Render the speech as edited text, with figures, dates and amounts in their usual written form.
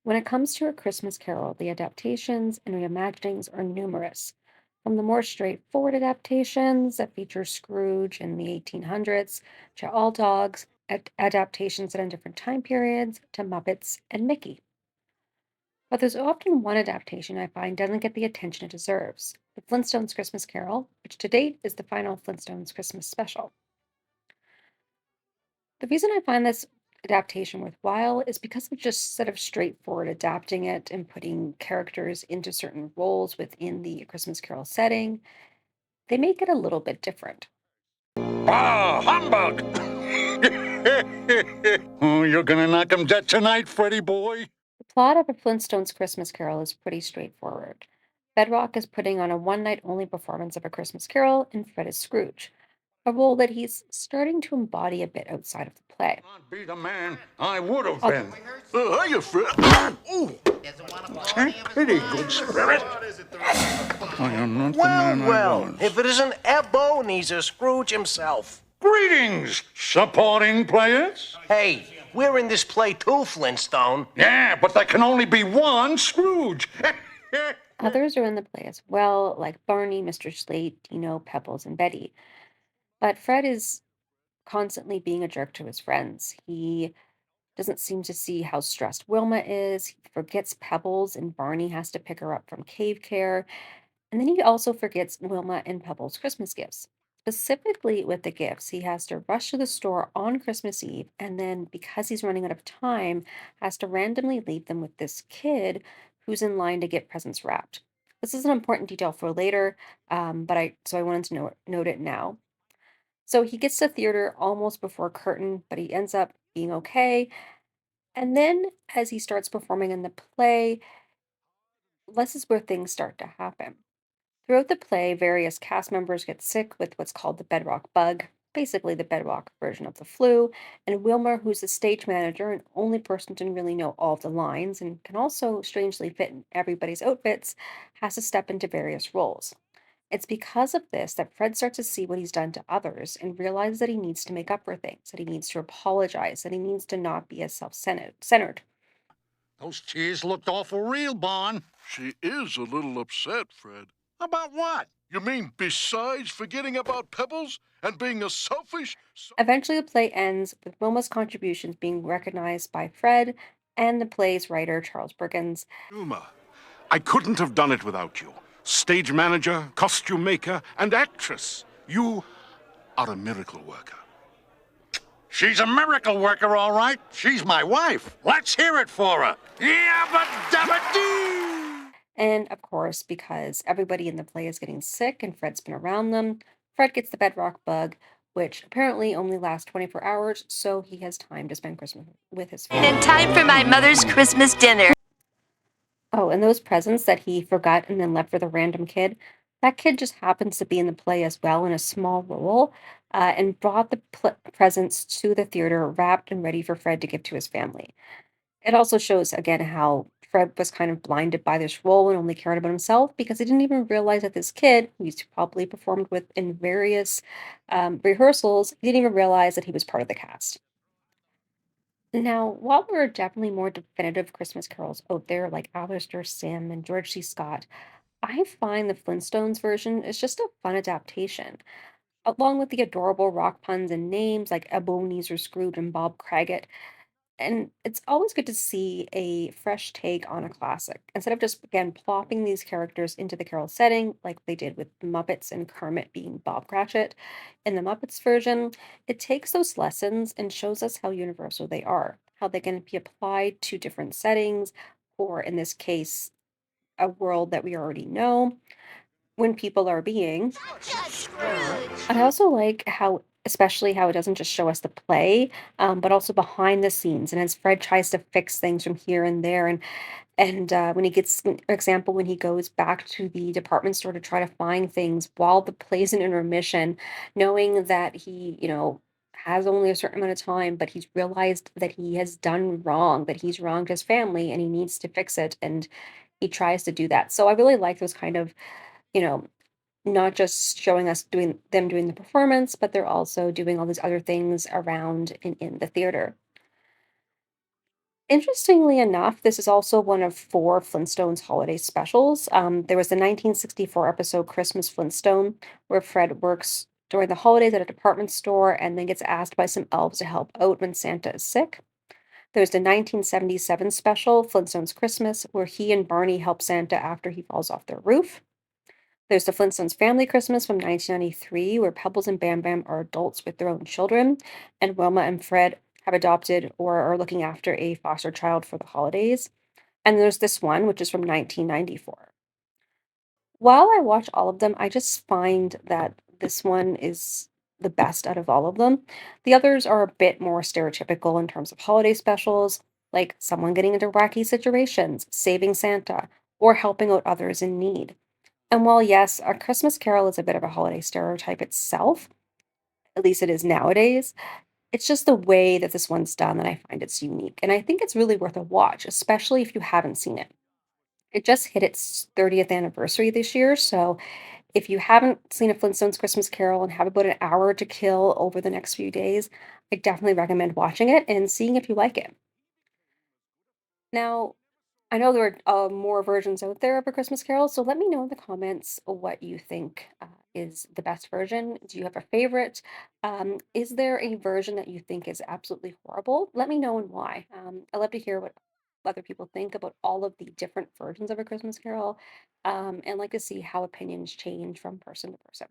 When it comes to A Christmas Carol, the adaptations and reimaginings are numerous. From the more straightforward adaptations that feature Scrooge in the 1800s, to all dogs, adaptations set in different time periods, to Muppets and Mickey. But there's often one adaptation I find doesn't get the attention it deserves: the Flintstones Christmas Carol, which to date is the final Flintstones Christmas special. The reason I find this adaptation worthwhile is because of just sort of straightforward adapting it and putting characters into certain roles within the Christmas Carol setting. They make it a little bit different. Ah, humbug! Oh, you're gonna knock him dead tonight, Freddy boy. The plot of A Flintstones Christmas Carol is pretty straightforward. Bedrock is putting on a one night only performance of A Christmas Carol, and Fred is Scrooge, a role that he's starting to embody a bit outside of the play. Not be the man I would have Al- been. Hiya, Fred. Ooh, take pity, good spirit. I am not the man I Well, was. if it isn't Ebenezer Scrooge himself. Greetings, supporting players. Hey, we're in this play too, Flintstone. Yeah, but there can only be one Scrooge. Others are in the play as well, like Barney, Mr. Slate, Dino, Pebbles, and Betty. But Fred is constantly being a jerk to his friends. He doesn't seem to see how stressed Wilma is. He forgets Pebbles, and Barney has to pick her up from cave care. And then he also forgets Wilma and Pebbles' Christmas gifts. Specifically with the gifts, he has to rush to the store on Christmas Eve, and then because he's running out of time, has to randomly leave them with this kid who's in line to get presents wrapped. This is an important detail for later, but I wanted to note it now. So he gets to theater almost before curtain, but he ends up being okay. And then as he starts performing in the play, this is where things start to happen. Throughout the play, various cast members get sick with what's called the bedrock bug, basically the bedrock version of the flu, and Wilmer, who's the stage manager and only person to really know all the lines and can also strangely fit in everybody's outfits, has to step into various roles. It's because of this that Fred starts to see what he's done to others and realizes that he needs to make up for things, that he needs to apologize, that he needs to not be as self-centered. Those tears looked awful real, Bon. She is a little upset, Fred. About what? You mean besides forgetting about Pebbles and being a selfish... Eventually, the play ends with Wilma's contributions being recognized by Fred and the play's writer, Charles Perkins. Wilma, I couldn't have done it without you. Stage manager, costume maker, and actress. You are a miracle worker. She's a miracle worker, all right. She's my wife. Let's hear it for her. Yabba dabba dee! And of course, because everybody in the play is getting sick and Fred's been around them, Fred gets the bedrock bug, which apparently only lasts 24 hours, so he has time to spend Christmas with his family. And time for my mother's Christmas dinner. Oh, and those presents that he forgot and then left for the random kid, that kid just happens to be in the play as well in a small role, and brought the presents to the theater wrapped and ready for Fred to give to his family. It also shows again how Fred was kind of blinded by this role and only cared about himself because he didn't even realize that this kid, who he's probably performed with in various rehearsals, he didn't even realize that he was part of the cast. Now, while there are definitely more definitive Christmas carols out there, like Alastair Sim and George C. Scott, I find the Flintstones version is just a fun adaptation, along with the adorable rock puns and names like Ebenezer Scrooge and Bob Crackit. And it's always good to see a fresh take on a classic instead of just, again, plopping these characters into the carol setting like they did with the Muppets and Kermit being Bob Cratchit. In the Muppets version, it takes those lessons and shows us how universal they are, how they can be applied to different settings, or in this case, a world that we already know when people are being. I also like how, especially how it doesn't just show us the play, but also behind the scenes. And as Fred tries to fix things from here and there, and when he gets, an example, when he goes back to the department store to try to find things while the play's in intermission, knowing that he, has only a certain amount of time, but he's realized that he has done wrong, that he's wronged his family, and he needs to fix it, and he tries to do that. So I really like those kind of, you know, not just showing us doing the performance, but they're also doing all these other things around in the theater. Interestingly enough, this is also one of four Flintstones holiday specials. There was the 1964 episode Christmas Flintstone, where Fred works during the holidays at a department store and then gets asked by some elves to help out when Santa is sick. There's the 1977 special, Flintstones Christmas, where he and Barney help Santa after he falls off their roof. There's the Flintstones Family Christmas from 1993, where Pebbles and Bam Bam are adults with their own children, and Wilma and Fred have adopted or are looking after a foster child for the holidays. And there's this one, which is from 1994. While I watch all of them, I just find that this one is the best out of all of them. The others are a bit more stereotypical in terms of holiday specials, like someone getting into wacky situations, saving Santa, or helping out others in need. And while, yes, A Christmas Carol is a bit of a holiday stereotype itself, at least it is nowadays, it's just the way that this one's done that I find it's unique. And I think it's really worth a watch, especially if you haven't seen it. It just hit its 30th anniversary this year. So if you haven't seen A Flintstones Christmas Carol and have about an hour to kill over the next few days, I definitely recommend watching it and seeing if you like it. Now, I know there are more versions out there of A Christmas Carol, so let me know in the comments what you think is the best version. Do you have a favorite? Is there a version that you think is absolutely horrible? Let me know and why. I love to hear what other people think about all of the different versions of A Christmas Carol, and like to see how opinions change from person to person.